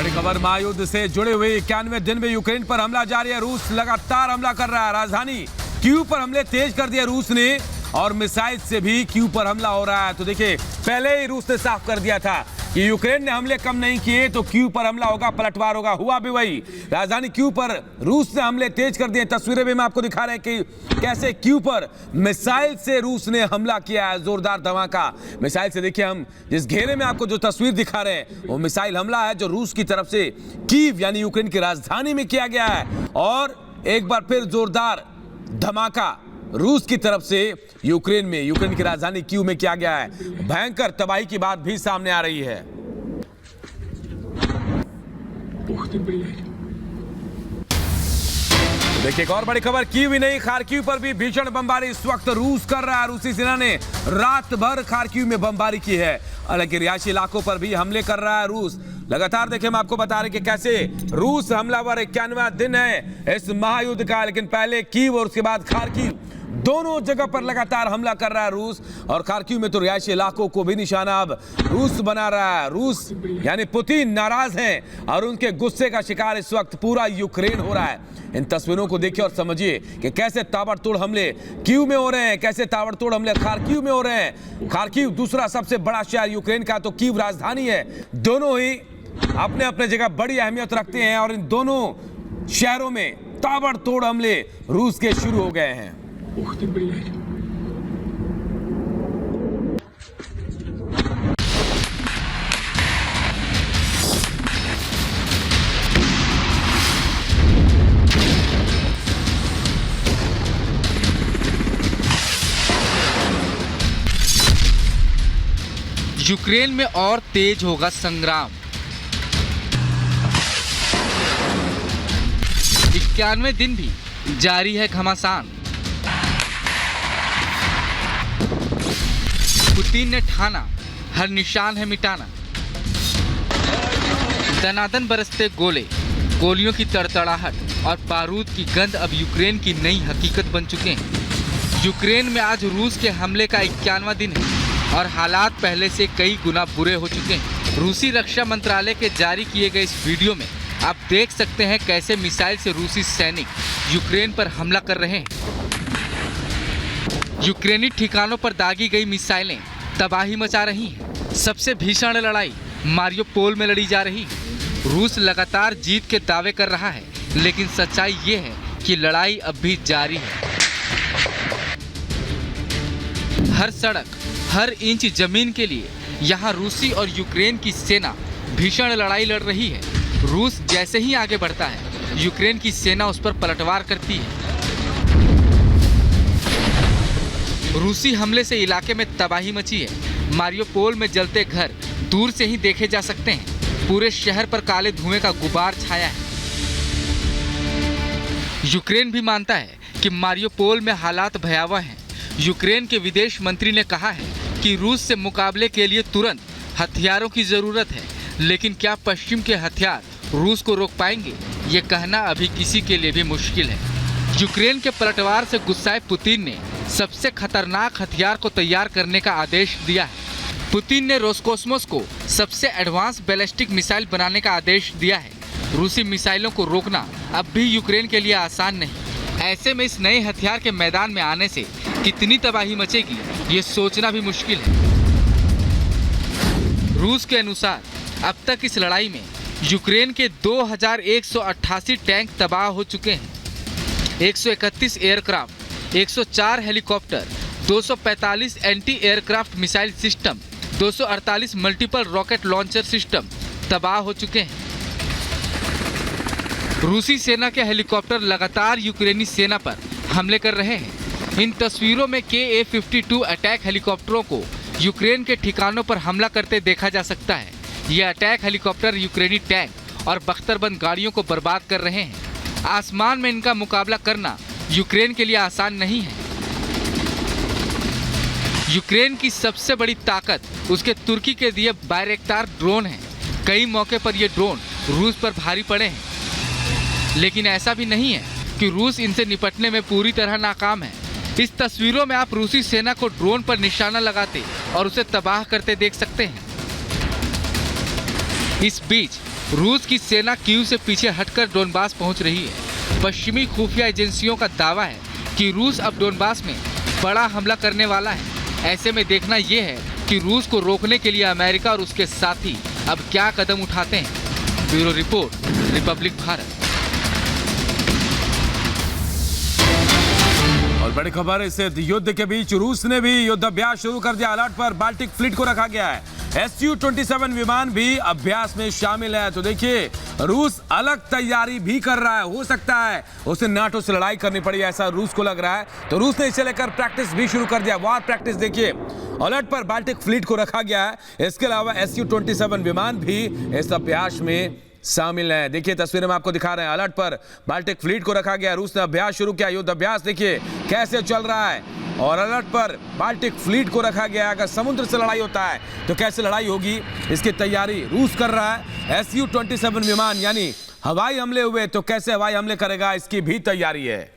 बड़ी खबर, महायुद्ध से जुड़े हुए 91वें दिन में यूक्रेन पर हमला जारी है। रूस लगातार हमला कर रहा है। राजधानी कीव पर हमले तेज कर दिया रूस ने और मिसाइल से भी कीव पर हमला हो रहा है। तो देखिए, पहले ही रूस ने साफ कर दिया था कि यूक्रेन ने हमले कम नहीं किए तो कीव पर हमला होगा, पलटवार होगा। हुआ भी वही। राजधानी कीव पर रूस ने हमले तेज कर दिए। तस्वीरें भी मैं आपको दिखा रहे हैं कि कैसे कीव पर मिसाइल से रूस ने हमला किया है। जोरदार धमाका मिसाइल से। देखिए, हम जिस घेरे में आपको जो तस्वीर दिखा रहे हैं वो मिसाइल हमला है जो रूस की तरफ से कीव यानी यूक्रेन की राजधानी में किया गया है। और एक बार फिर जोरदार धमाका रूस की तरफ से यूक्रेन की राजधानी कीव में किया गया है। भयंकर तबाही की बात भी सामने आ रही है। देखिए, एक और बड़ी खबर, कीव ही नहीं खार्किव पर भी भीषण बमबारी इस वक्त रूस कर रहा है। रूसी सेना ने रात भर खार्किव में बमबारी की है। हालांकि रिहायशी इलाकों पर भी हमले कर रहा है रूस। लगातार देखिए, हम आपको बता रहे कि कैसे रूस हमलावर 91वां दिन है इस महायुद्ध का। लेकिन पहले कीव और उसके बाद खार्किव, दोनों जगह पर लगातार हमला कर रहा है रूस। और खार्किव में तो रिहायशी इलाकों को भी निशाना अब रूस बना रहा है। रूस यानी पुतिन नाराज हैं और उनके गुस्से का शिकार इस वक्त पूरा यूक्रेन हो रहा है। इन तस्वीरों को देखिए और समझिए कि कैसे ताबड़तोड़ हमले कीव में हो रहे हैं, कैसे ताबड़तोड़ हमले खार्किव में हो रहे हैं। खार्किव दूसरा सबसे बड़ा शहर यूक्रेन का, तो कीव राजधानी है। दोनों ही अपने अपने जगह बड़ी अहमियत रखते हैं और इन दोनों शहरों में ताबड़तोड़ हमले रूस के शुरू हो गए हैं। यूक्रेन में और तेज होगा संग्राम। 91वें दिन भी जारी है घमासान। पुतिन ने ठाना हर निशान है मिटाना। दनादन बरसते गोले, गोलियों की तड़तड़ाहट और बारूद की गंध अब यूक्रेन की नई हकीकत बन चुके हैं। यूक्रेन में आज रूस के हमले का 91वां दिन है और हालात पहले से कई गुना बुरे हो चुके हैं। रूसी रक्षा मंत्रालय के जारी किए गए इस वीडियो में आप देख सकते हैं कैसे मिसाइल से रूसी सैनिक यूक्रेन पर हमला कर रहे हैं। यूक्रेनी ठिकानों पर दागी गई मिसाइलें तबाही मचा रही हैं। सबसे भीषण लड़ाई मारियोपोल में लड़ी जा रही है। रूस लगातार जीत के दावे कर रहा है, लेकिन सच्चाई ये है कि लड़ाई अब भी जारी है। हर सड़क, हर इंच जमीन के लिए यहाँ रूसी और यूक्रेन की सेना भीषण लड़ाई लड़ रही है। रूस जैसे ही आगे बढ़ता है, यूक्रेन की सेना उस पर पलटवार करती है। रूसी हमले से इलाके में तबाही मची है। मारियोपोल में जलते घर दूर से ही देखे जा सकते हैं। पूरे शहर पर काले धुएं का गुबार छाया है। यूक्रेन भी मानता है कि मारियोपोल में हालात भयावह हैं। यूक्रेन के विदेश मंत्री ने कहा है कि रूस से मुकाबले के लिए तुरंत हथियारों की जरूरत है, लेकिन क्या पश्चिम के हथियार रूस को रोक पाएंगे, ये कहना अभी किसी के लिए भी मुश्किल है। यूक्रेन के पलटवार से गुस्साए पुतिन ने सबसे खतरनाक हथियार को तैयार करने का आदेश दिया है। पुतिन ने रोसकोसमोस को सबसे एडवांस बैलिस्टिक मिसाइल बनाने का आदेश दिया है। रूसी मिसाइलों को रोकना अब भी यूक्रेन के लिए आसान नहीं। ऐसे में इस नए हथियार के मैदान में आने से कितनी तबाही मचेगी, ये सोचना भी मुश्किल है। रूस के अनुसार अब तक इस लड़ाई में यूक्रेन के 2188 टैंक तबाह हो चुके हैं। 131 aircraft, 104 helicopter, 245 anti aircraft missile system, 248 multiple rocket launcher system तबाह हो चुके हैं। रूसी सेना के हेलीकॉप्टर लगातार यूक्रेनी सेना पर हमले कर रहे हैं। इन तस्वीरों में KA-52 अटैक हेलीकॉप्टरों को यूक्रेन के ठिकानों पर हमला करते देखा जा सकता है। ये अटैक हेलीकॉप्टर यूक्रेनी टैंक और बख्तरबंद गाड़ियों को बर्बाद कर रहे हैं। आसमान में इनका मुकाबला करना यूक्रेन के लिए आसान नहीं है। यूक्रेन की सबसे बड़ी ताकत उसके तुर्की के दिए बायरेक्टार ड्रोन हैं। कई मौके पर ये ड्रोन रूस पर भारी पड़े हैं, लेकिन ऐसा भी नहीं है कि रूस इनसे निपटने में पूरी तरह नाकाम है। इस तस्वीरों में आप रूसी सेना को ड्रोन पर निशाना लगाते और उसे तबाह करते देख सकते हैं। इस बीच रूस की सेना कीव से पीछे हटकर डोनबास पहुंच रही है। पश्चिमी खुफिया एजेंसियों का दावा है कि रूस अब डोनबास में बड़ा हमला करने वाला है। ऐसे में देखना यह है कि रूस को रोकने के लिए अमेरिका और उसके साथी अब क्या कदम उठाते हैं। Bureau report, Republic Bharat. और बड़ी खबर, इस युद्ध के बीच रूस ने भी युद्धाभ्यास शुरू कर दिया। अलर्ट पर बाल्टिक फ्लीट को रखा गया है। Su-27 विमान भी अभ्यास में शामिल है। तो देखिए, रूस अलग तैयारी भी कर रहा है। हो सकता है उसे नाटो से लड़ाई करनी पड़ी, ऐसा रूस को लग रहा है। तो रूस ने इसे लेकर प्रैक्टिस भी शुरू कर दिया। वार प्रैक्टिस देखिए, अलर्ट पर बाल्टिक फ्लीट को रखा गया है। इसके अलावा Su-27 विमान भी इस अभ्यास में शामिल है। देखिए तस्वीरें में आपको दिखा रहे हैं। अलर्ट पर बाल्टिक फ्लीट को रखा गया। रूस ने अभ्यास शुरू किया। युद्ध अभ्यास देखिए कैसे चल रहा है। और अलर्ट पर बाल्टिक फ्लीट को रखा गया है। अगर समुद्र से लड़ाई होता है तो कैसे लड़ाई होगी, इसकी तैयारी रूस कर रहा है। Su-27 विमान यानी हवाई हमले हुए तो कैसे हवाई हमले करेगा, इसकी भी तैयारी है।